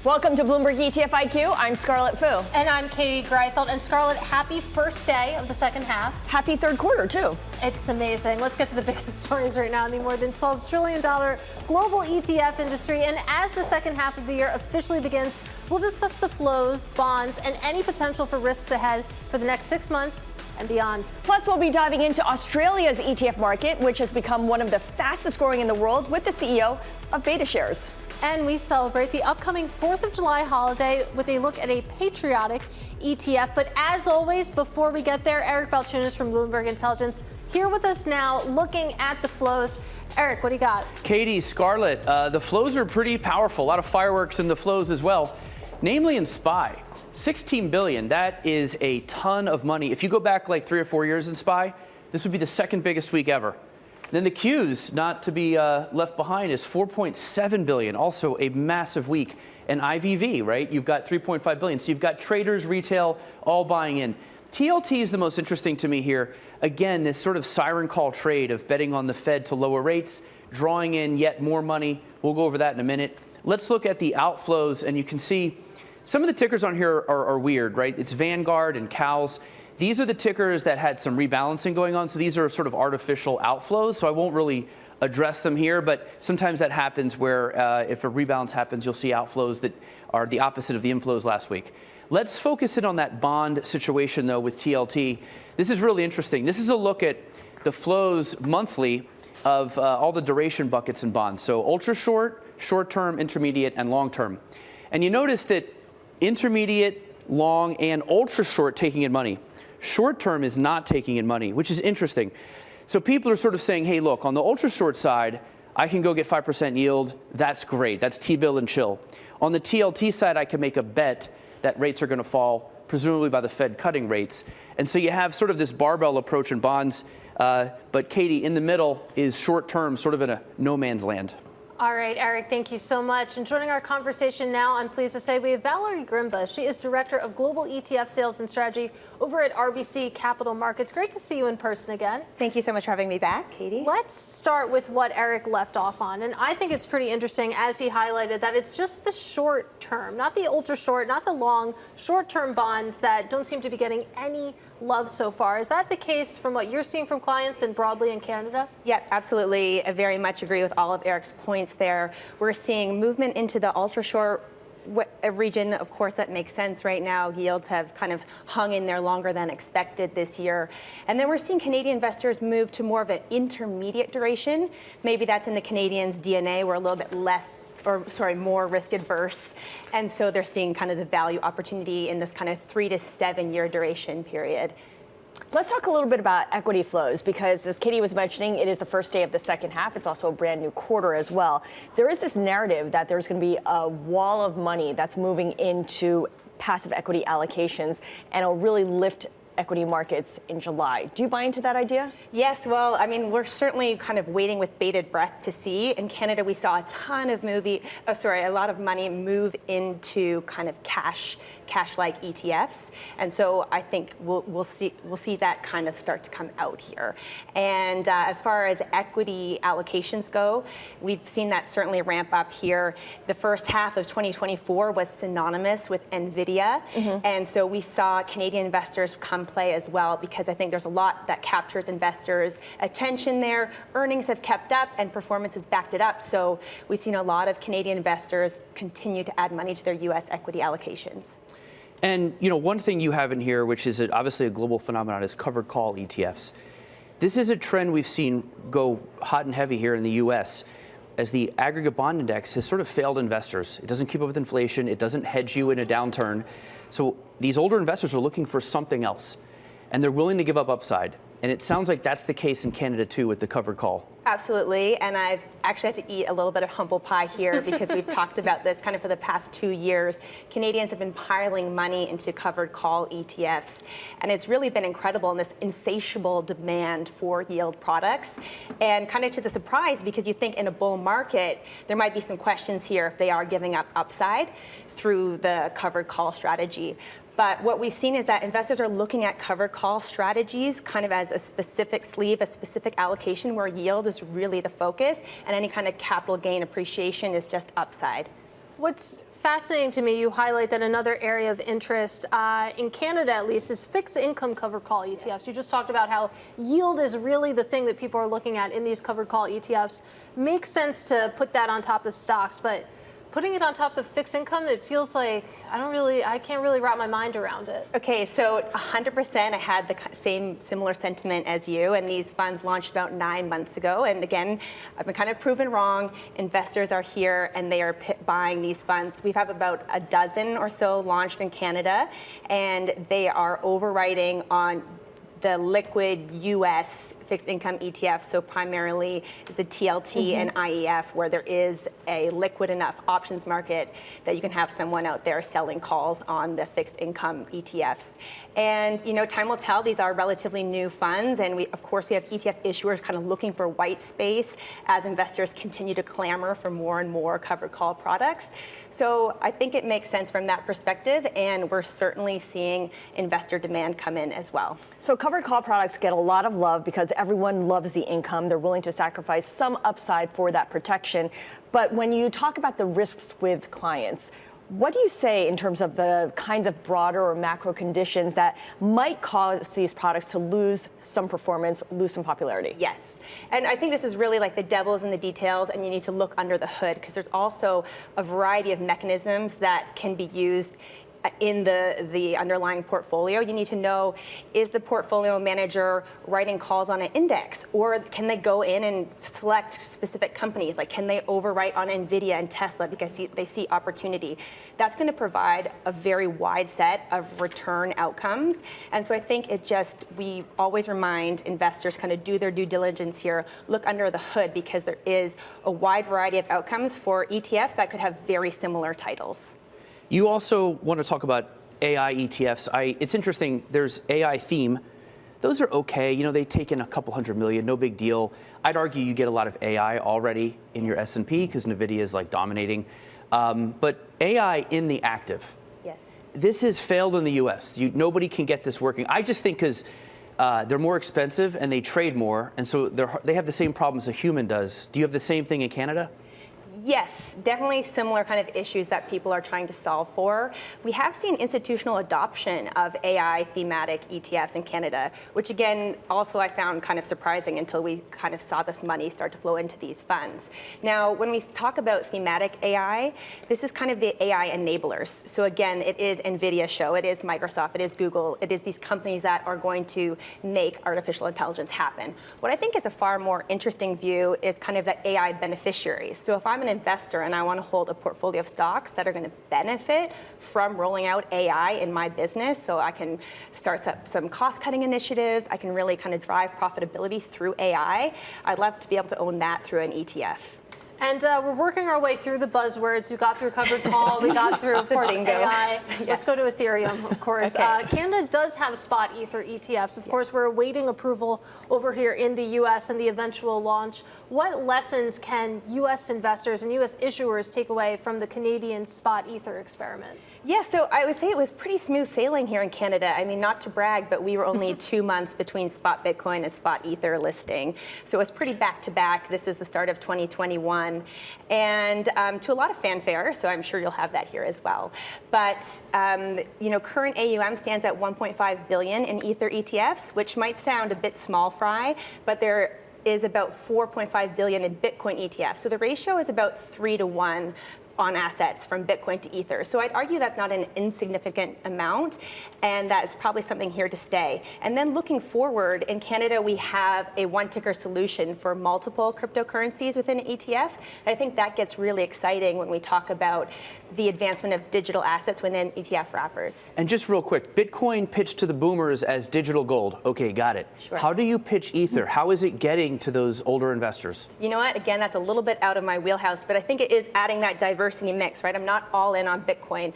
Welcome to Bloomberg ETF IQ. I'm Scarlett Fu. And I'm Katie Greifeld. And Scarlett, happy first day of the second half. Happy third quarter, too. It's amazing. Let's get to the biggest stories right now in the more than $12 trillion global ETF industry. And as the second half of the year officially begins, we'll discuss the flows, bonds, and any potential for risks ahead for the next 6 months and beyond. Plus, we'll be diving into Australia's ETF market, which has become one of the fastest growing in the world, with the CEO of BetaShares. And we celebrate the upcoming 4th of July holiday with a look at a Patriotic ETF. But as always, before we get there, Eric Balchunas from Bloomberg Intelligence here with us now, looking at the flows. Eric, what do you got? Katie, Scarlett, the flows are pretty powerful. A lot of fireworks in the flows as well, namely in SPY. 16 billion, that is a ton of money. If you go back like 3 or 4 years in SPY, this would be the second biggest week ever. Then the Qs, not to be left behind, is 4.7 billion, also a massive week. And IVV, right? You've got 3.5 billion. So you've got traders, retail, all buying in. TLT is the most interesting to me here. Again, this sort of siren call trade of betting on the Fed to lower rates, drawing in yet more money. We'll go over that in a minute. Let's look at the outflows, and you can see some of the tickers on here are weird, right? It's Vanguard and CALS. These are the tickers that had some rebalancing going on, so these are sort of artificial outflows, so I won't really address them here, but sometimes that happens where if a rebalance happens, you'll see outflows that are the opposite of the inflows last week. Let's focus in on that bond situation, though, with TLT. This is really interesting. This is a look at the flows monthly of all the duration buckets in bonds, so ultra short, short-term, intermediate, and long-term. And you notice that intermediate, long, and ultra short taking in money. Short term is not taking in money, which is interesting. So people are sort of saying, hey, look, on the ultra short side, I can go get 5% yield. That's great. That's T-bill and chill. On the TLT side, I can make a bet that rates are going to fall, presumably by the Fed cutting rates. And so you have sort of this barbell approach in bonds. But Katie, in the middle is short term, sort of in a no man's land. All right, Eric, thank you so much. And joining our conversation now, I'm pleased to say we have Valerie Grimba. She is Director of Global ETF Sales and Strategy over at RBC Capital Markets. Great to see you in person again. Thank you so much for having me back, Katie. Let's start with what Eric left off on. And I think it's pretty interesting, as he highlighted, that it's just the short term, not the ultra short, not the long, short-term bonds that don't seem to be getting any love so far. Is that the case from what you're seeing from clients and broadly in Canada? Yeah, absolutely. I very much agree with all of Eric's points there. We're seeing movement into the ultra short region. Of course, that makes sense right now. Yields have kind of hung in there longer than expected this year. And then we're seeing Canadian investors move to more of an intermediate duration. Maybe that's in the Canadians' DNA. We're a little bit more risk adverse. And so they're seeing kind of the value opportunity in this kind of 3 to 7 year duration period. Let's talk a little bit about equity flows, because as Katie was mentioning, it is the first day of the second half. It's also a brand new quarter as well. There is this narrative that there's going to be a wall of money that's moving into passive equity allocations, and it'll really lift equity markets in July. Do you buy into that idea? Yes, well, I mean, we're certainly kind of waiting with bated breath to see. In Canada, we saw a ton of a lot of money move into kind of cash-like ETFs, and so I think we'll see that kind of start to come out here. And as far as equity allocations go, we've seen that certainly ramp up here. The first half of 2024 was synonymous with NVIDIA, and so we saw Canadian investors come play as well, because I think there's a lot that captures investors' attention there. Earnings have kept up and performance has backed it up. So we've seen a lot of Canadian investors continue to add money to their U.S. equity allocations. And you know, one thing you have in here, which is obviously a global phenomenon, is covered call ETFs. This is a trend we've seen go hot and heavy here in the U.S. as the aggregate bond index has sort of failed investors. It doesn't keep up with inflation. It doesn't hedge you in a downturn. So these older investors are looking for something else, and they're willing to give up upside. And it sounds like that's the case in Canada, too, with the covered call. Absolutely. And I've actually had to eat a little bit of humble pie here because we've talked about this kind of for the past 2 years. Canadians have been piling money into covered call ETFs. And it's really been incredible in this insatiable demand for yield products. And kind of to the surprise, because you think in a bull market, there might be some questions here if they are giving up upside through the covered call strategy. But what we've seen is that investors are looking at covered call strategies kind of as a specific sleeve, a specific allocation where yield is really the focus, and any kind of capital gain appreciation is just upside. What's fascinating to me, you highlight that another area of interest in Canada, at least, is fixed income covered call ETFs. Yes. You just talked about how yield is really the thing that people are looking at in these covered call ETFs. Makes sense to put that on top of stocks, but putting it on top of fixed income, it feels like I can't really wrap my mind around it. Okay, so 100% I had the same similar sentiment as you, and these funds launched about 9 months ago. And again, I've been kind of proven wrong. Investors are here and they are buying these funds. We have about a dozen or so launched in Canada, and they are overwriting on the liquid US fixed income ETFs, so primarily is the TLT and IEF, where there is a liquid enough options market that you can have someone out there selling calls on the fixed income ETFs. And time will tell. These are relatively new funds, and of course we have ETF issuers kind of looking for white space as investors continue to clamor for more and more covered call products. So I think it makes sense from that perspective, and we're certainly seeing investor demand come in as well. So covered call products get a lot of love because everyone loves the income. They're willing to sacrifice some upside for that protection. But when you talk about the risks with clients, what do you say in terms of the kinds of broader or macro conditions that might cause these products to lose some performance, lose some popularity? Yes. And I think this is really like the devil's in the details, and you need to look under the hood because there's also a variety of mechanisms that can be used in the underlying portfolio. You need to know, is the portfolio manager writing calls on an index, or can they go in and select specific companies? Like, can they overwrite on NVIDIA and Tesla because they see opportunity? That's going to provide a very wide set of return outcomes. And so I think we always remind investors kind of do their due diligence here, look under the hood, because there is a wide variety of outcomes for ETFs that could have very similar titles. You also want to talk about AI ETFs. It's interesting, there's AI theme. Those are okay. They take in a couple $100 million, no big deal. I'd argue you get a lot of AI already in your S&P because NVIDIA is like dominating. But AI in the active. Yes. This has failed in the US. Nobody can get this working. I just think because they're more expensive and they trade more, and so they have the same problems a human does. Do you have the same thing in Canada? Yes, definitely similar kind of issues that people are trying to solve for. We have seen institutional adoption of AI thematic ETFs in Canada, which again, also I found kind of surprising until we kind of saw this money start to flow into these funds. Now, when we talk about thematic AI, this is kind of the AI enablers. So again, it is NVIDIA show, it is Microsoft, it is Google, it is these companies that are going to make artificial intelligence happen. What I think is a far more interesting view is kind of the AI beneficiaries. So if I'm an investor and I want to hold a portfolio of stocks that are going to benefit from rolling out AI in my business, so I can start up some cost-cutting initiatives, I can really kind of drive profitability through AI, I'd love to be able to own that through an ETF. And we're working our way through the buzzwords. We got through covered call. We got through, of course, AI. Yes. Let's go to Ethereum, of course. Okay. Canada does have spot Ether ETFs. Of course, we're awaiting approval over here in the U.S. and the eventual launch. What lessons can U.S. investors and U.S. issuers take away from the Canadian spot Ether experiment? Yeah, so I would say it was pretty smooth sailing here in Canada. I mean, not to brag, but we were only 2 months between spot Bitcoin and spot Ether listing. So it was pretty back-to-back. This is the start of 2021. And to a lot of fanfare, so I'm sure you'll have that here as well. But, current AUM stands at $1.5 billion in Ether ETFs, which might sound a bit small fry, but there is about $4.5 billion in Bitcoin ETFs. So the ratio is about 3 to 1 on assets from Bitcoin to Ether. So I'd argue that's not an insignificant amount, and that's probably something here to stay. And then looking forward, in Canada, we have a one-ticker solution for multiple cryptocurrencies within an ETF. And I think that gets really exciting when we talk about the advancement of digital assets within ETF wrappers. And just real quick, Bitcoin pitched to the boomers as digital gold. Okay, got it. Sure. How do you pitch Ether? How is it getting to those older investors? You know what? Again, that's a little bit out of my wheelhouse, but I think it is adding that diversity mix, right? I'm not all in on Bitcoin.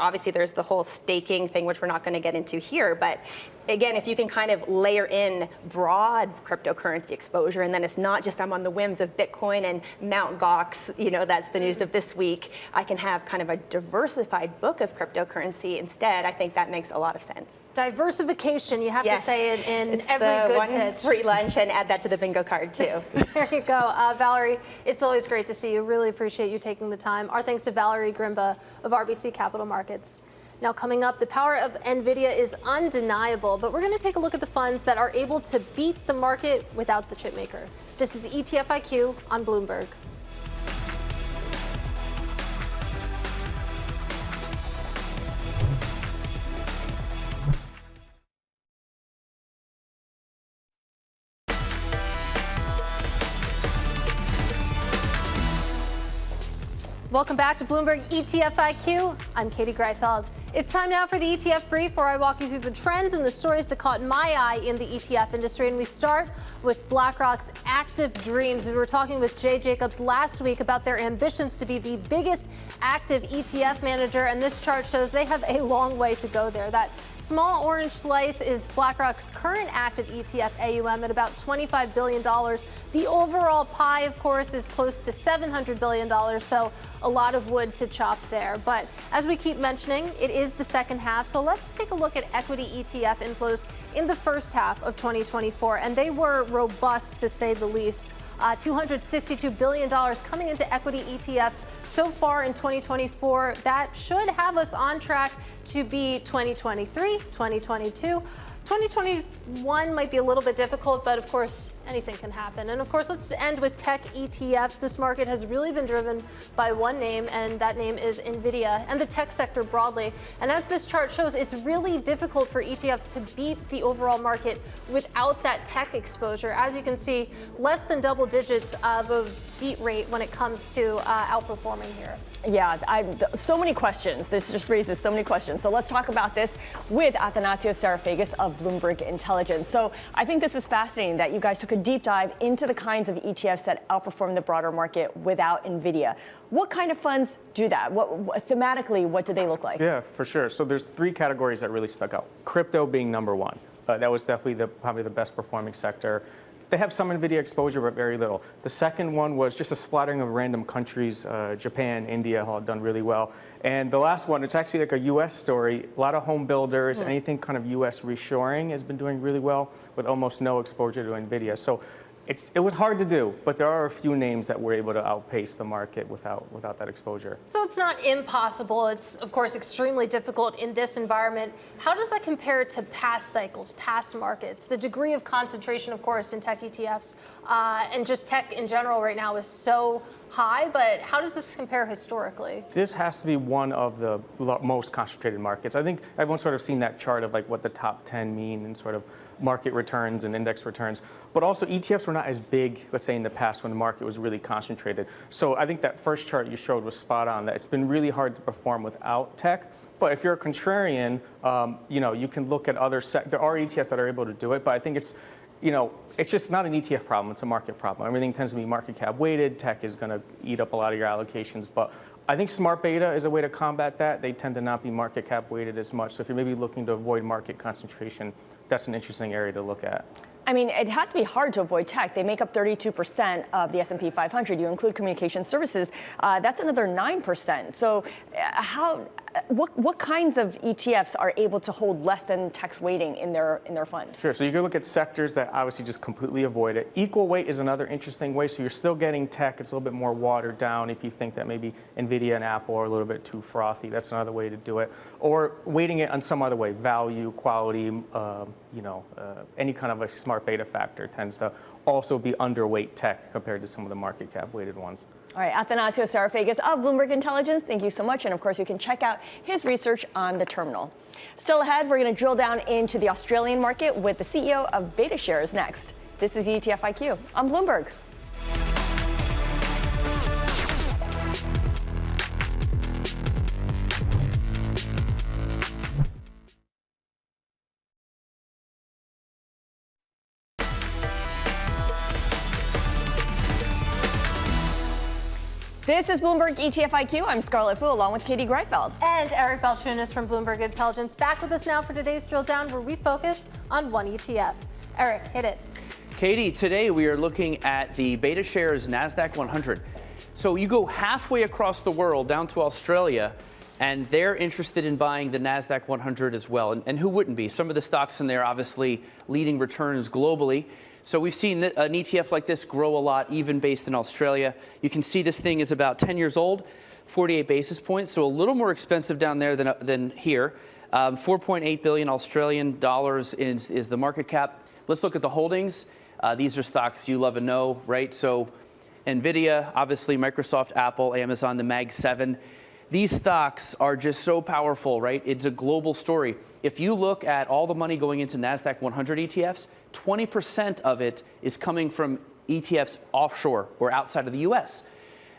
Obviously there's the whole staking thing, which we're not going to get into here, but again, if you can kind of layer in broad cryptocurrency exposure, and then it's not just I'm on the whims of Bitcoin and Mt. Gox, that's the news of this week. I can have kind of a diversified book of cryptocurrency instead. I think that makes a lot of sense. Diversification, you have to say it in it's every the good one pitch. free lunch, and add that to the bingo card too. There you go. Valerie, it's always great to see you. Really appreciate you taking the time. Our thanks to Valerie Grimba of RBC Capital Markets. Now coming up, the power of NVIDIA is undeniable, but we're going to take a look at the funds that are able to beat the market without the chip maker. This is ETF IQ on Bloomberg. Welcome back to Bloomberg ETF IQ. I'm Katie Greifeld. It's time now for the ETF brief, where I walk you through the trends and the stories that caught my eye in the ETF industry. And we start with BlackRock's active dreams. We were talking with Jay Jacobs last week about their ambitions to be the biggest active ETF manager, and this chart shows they have a long way to go there. That small orange slice is BlackRock's current active ETF AUM at about $25 billion. The overall pie, of course, is close to $700 billion, so a lot of wood to chop there. But as we keep mentioning, it is the second half, so let's take a look at equity ETF inflows in the first half of 2024, and they were robust, to say the least. $262 billion coming into equity ETFs so far in 2024. That should have us on track to be 2023, 2022. 2021 might be a little bit difficult, but of course, anything can happen. And of course, let's end with tech ETFs. This market has really been driven by one name, and that name is NVIDIA and the tech sector broadly. And as this chart shows, it's really difficult for ETFs to beat the overall market without that tech exposure. As you can see, less than double digits of a beat rate when it comes to outperforming here. Yeah, so many questions. This just raises so many questions. So let's talk about this with Athanasios Sarafagis of Bloomberg Intelligence. So I think this is fascinating that you guys took a deep dive into the kinds of ETFs that outperform the broader market without NVIDIA. What kind of funds do that? Thematically, what do they look like? Yeah, for sure. So there's three categories that really stuck out. Crypto being number one. That was definitely probably the best performing sector. They have some NVIDIA exposure, but very little. The second one was just a splattering of random countries. Japan, India all done really well. And the last one, it's actually like a U.S. story. A lot of home builders, anything kind of U.S. reshoring has been doing really well with almost no exposure to NVIDIA. So it was hard to do, but there are a few names that were able to outpace the market without that exposure. So it's not impossible. It's, of course, extremely difficult in this environment. How does that compare to past cycles, past markets? The degree of concentration, of course, in tech ETFs and just tech in general right now is so high, but how does this compare historically? This has to be one of the most concentrated markets. I think everyone's sort of seen that chart of like what the top 10 mean and sort of market returns and index returns. But also ETFs were not as big, let's say, in the past when the market was really concentrated. So I think that first chart you showed was spot on, that it's been really hard to perform without tech. But if you're a contrarian, you can look at other there are ETFs that are able to do it, but I think it's just not an ETF problem, it's a market problem. Everything tends to be market cap weighted. Tech is going to eat up a lot of your allocations. But I think smart beta is a way to combat that. They tend to not be market cap weighted as much. So if you're maybe looking to avoid market concentration, that's an interesting area to look at. I mean, it has to be hard to avoid tech. They make up 32% of the S&P 500. You include communication services, that's another 9%. So what kinds of ETFs are able to hold less than tech's weighting in their fund? Sure. So you can look at sectors that obviously just completely avoid it. Equal weight is another interesting way. So you're still getting tech. It's a little bit more watered down if you think that maybe NVIDIA and Apple are a little bit too frothy. That's another way to do it. Or weighting it on some other way, value, quality, any kind of a smart beta factor tends to also be underweight tech compared to some of the market cap weighted ones. All right, Athanasios Sarafagis of Bloomberg Intelligence, thank you so much. And of course, you can check out his research on the terminal. Still ahead, we're going to drill down into the Australian market with the CEO of BetaShares next. This is ETF IQ on Bloomberg. This is Bloomberg ETF IQ. I'm Scarlett Fu along with Katie Greifeld. And Eric Balchunas from Bloomberg Intelligence back with us now for today's drill down, where we focus on one ETF. Eric, hit it. Katie, today we are looking at the BetaShares NASDAQ 100. So you go halfway across the world down to Australia, and they're interested in buying the NASDAQ 100 as well. And who wouldn't be? Some of the stocks in there obviously leading returns globally. So we've seen an ETF like this grow a lot, even based in Australia. You can see this thing is about 10 years old, 48 basis points, so a little more expensive down there than here. 4.8 billion Australian dollars is the market cap. Let's look at the holdings. These are stocks you love and know, right? So NVIDIA, obviously Microsoft, Apple, Amazon, the Mag 7. These stocks are just so powerful, right? It's a global story. If you look at all the money going into NASDAQ 100 ETFs, 20% of it is coming from ETFs offshore or outside of the US.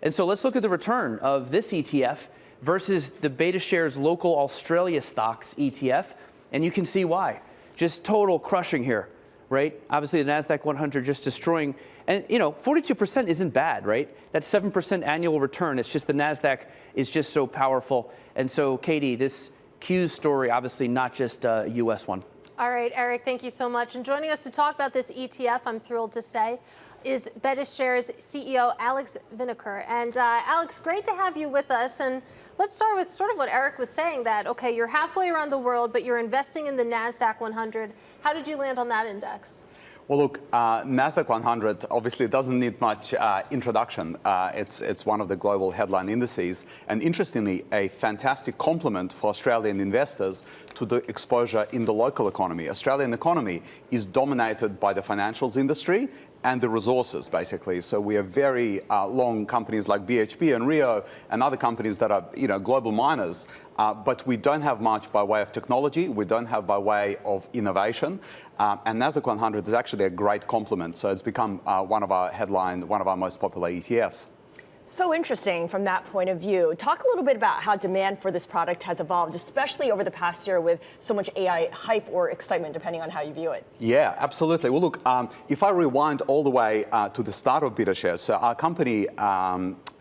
And so let's look at the return of this ETF versus the BetaShares local Australia stocks ETF, and you can see why. Just total crushing here, right? Obviously the NASDAQ 100 just destroying, and 42% isn't bad, right? That's 7% annual return. It's just the NASDAQ is just so powerful. And so, Katie, this Q's story, obviously not just a US one. All right, Eric, thank you so much. And joining us to talk about this ETF, I'm thrilled to say, is BetaShares CEO Alex Vynokur. And Alex, great to have you with us. And let's start with sort of what Eric was saying, that, okay, you're halfway around the world, but you're investing in the NASDAQ 100. How did you land on that index? Well, look, NASDAQ 100 obviously doesn't need much introduction. It's one of the global headline indices, and interestingly, a fantastic complement for Australian investors to the exposure in the local economy. Australian economy is dominated by the financials industry and the resources, basically. So we have very long companies like BHP and Rio and other companies that are, global miners. But we don't have much by way of technology. We don't have by way of innovation. And NASDAQ 100 is actually a great complement. So it's become one of our most popular ETFs. So interesting from that point of view. Talk a little bit about how demand for this product has evolved, especially over the past year with so much AI hype or excitement, depending on how you view it. Yeah, absolutely. Well, look, if I rewind all the way to the start of BetaShares, so our company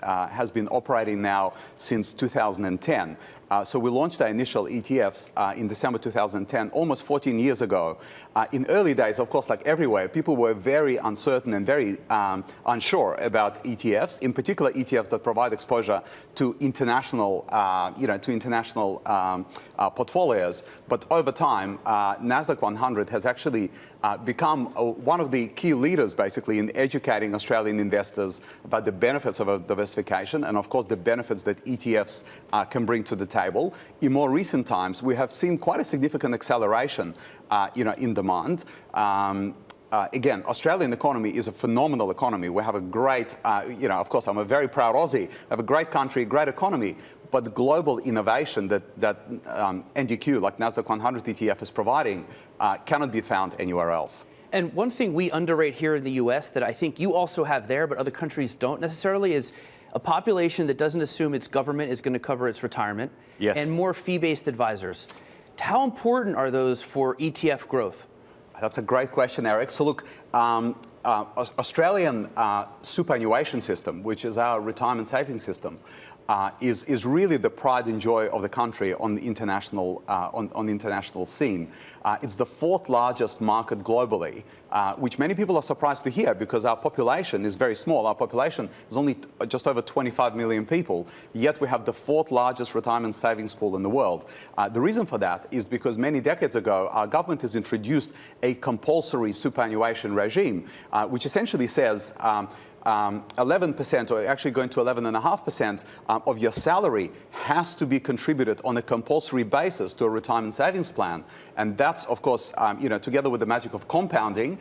has been operating now since 2010. So we launched our initial ETFs in December 2010, almost 14 years ago. In early days, of course, like everywhere, people were very uncertain and very unsure about ETFs, in particular ETFs that provide exposure to international, portfolios. But over time, NASDAQ 100 has actually become one of the key leaders, basically, in educating Australian investors about the benefits of a diversification and, of course, the benefits that ETFs can bring to the table. In more recent times, we have seen quite a significant acceleration, in demand. Again, Australian economy is a phenomenal economy. We have a great, of course, I'm a very proud Aussie. We have a great country, great economy. But global innovation that NDQ, like NASDAQ 100 ETF, is providing cannot be found anywhere else. And one thing we underrate here in the US that I think you also have there, but other countries don't necessarily, is a population that doesn't assume its government is going to cover its retirement. Yes. And more fee-based advisors. How important are those for ETF growth? That's a great question, Eric. So look, Australian superannuation system, which is our retirement savings system, is really the pride and joy of the country on the international scene. It's the fourth largest market globally, which many people are surprised to hear because our population is very small. Our population is only just over 25 million people, yet we have the fourth largest retirement savings pool in the world. The reason for that is because many decades ago, our government has introduced a compulsory superannuation regime, which essentially says 11%, or actually going to 11.5% of your salary has to be contributed on a compulsory basis to a retirement savings plan. And that's, of course, together with the magic of compounding,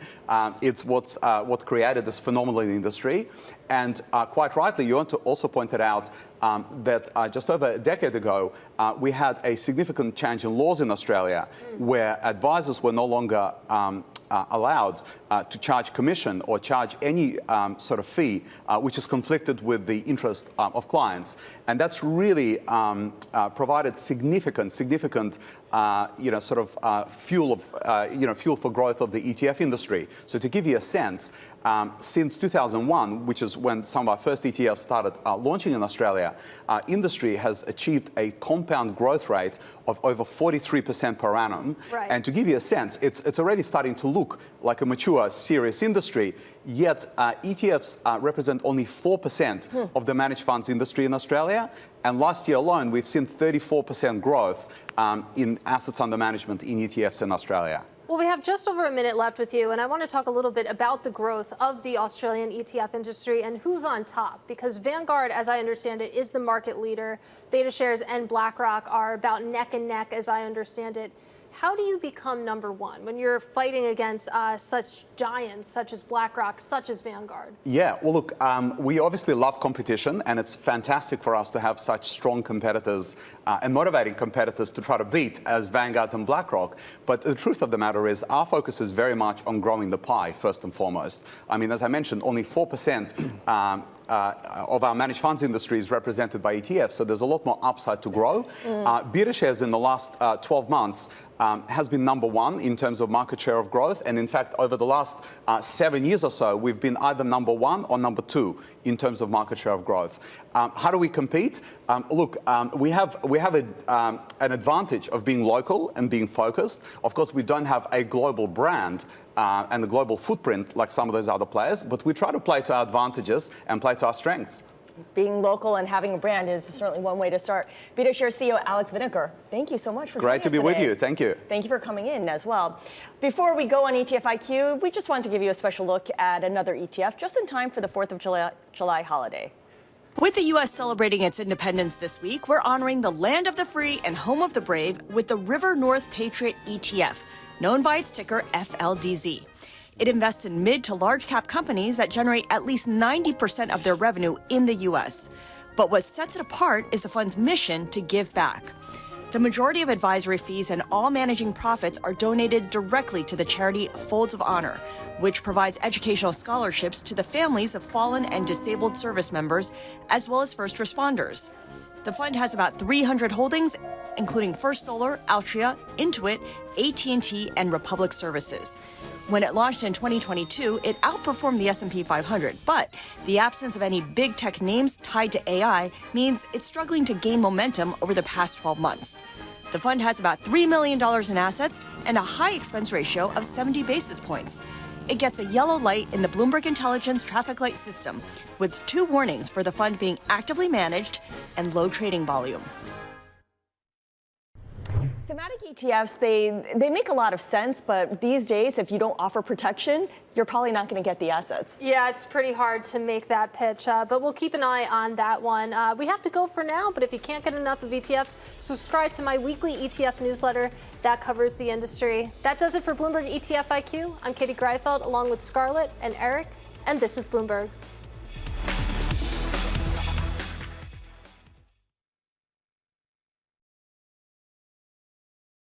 it's what created this phenomenal industry. And quite rightly, you also pointed out that just over a decade ago, we had a significant change in laws in Australia where advisors were no longer allowed to charge commission or charge any sort of fee which is conflicted with the interest of clients. And that's really provided significant fuel for growth of the ETF industry. So to give you a sense, since 2001, which is when some of our first ETFs started launching in Australia, our industry has achieved a compound growth rate of over 43% per annum. Right. And to give you a sense, it's already starting to look like a mature, serious industry, yet ETFs represent only 4% of the managed funds industry in Australia. And last year alone, we've seen 34% growth in assets under management in ETFs in Australia. Well, we have just over a minute left with you, and I want to talk a little bit about the growth of the Australian ETF industry and who's on top, because Vanguard, as I understand it, is the market leader. BetaShares and BlackRock are about neck and neck, as I understand it. How do you become number one when you're fighting against such giants, such as BlackRock, such as Vanguard? Yeah, well, look, we obviously love competition, and it's fantastic for us to have such strong competitors and motivating competitors to try to beat as Vanguard and BlackRock. But the truth of the matter is our focus is very much on growing the pie, first and foremost. I mean, as I mentioned, only 4% of our managed funds industry is represented by ETFs, so there's a lot more upside to grow. BetaShares in the last 12 months has been number one in terms of market share of growth. And in fact, over the last 7 years or so, we've been either number one or number two in terms of market share of growth. How do we compete? Look, we have an advantage of being local and being focused. Of course, we don't have a global brand and a global footprint like some of those other players, but we try to play to our advantages and play to our strengths. Being local and having a brand is certainly one way to start. BetaShares CEO Alex Vynokur, thank you so much for joining us Great to be with you. Thank you. Thank you for coming in as well. Before we go on ETF IQ, we just wanted to give you a special look at another ETF just in time for the 4th of July holiday. With the U.S. celebrating its independence this week, we're honoring the land of the free and home of the brave with the River North Patriot ETF, known by its ticker FLDZ. It invests in mid to large cap companies that generate at least 90% of their revenue in the U.S. But what sets it apart is the fund's mission to give back. The majority of advisory fees and all managing profits are donated directly to the charity Folds of Honor, which provides educational scholarships to the families of fallen and disabled service members, as well as first responders. The fund has about 300 holdings, including First Solar, Altria, Intuit, AT&T, and Republic Services. When it launched in 2022, it outperformed the S&P 500, but the absence of any big tech names tied to AI means it's struggling to gain momentum over the past 12 months. The fund has about $3 million in assets and a high expense ratio of 70 basis points. It gets a yellow light in the Bloomberg Intelligence traffic light system, with 2 warnings for the fund being actively managed and low trading volume. Thematic ETFs, they make a lot of sense, but these days, if you don't offer protection, you're probably not going to get the assets. Yeah, it's pretty hard to make that pitch, but we'll keep an eye on that one. We have to go for now, but if you can't get enough of ETFs, subscribe to my weekly ETF newsletter that covers the industry. That does it for Bloomberg ETF IQ. I'm Katie Greifeld, along with Scarlett and Eric, and this is Bloomberg.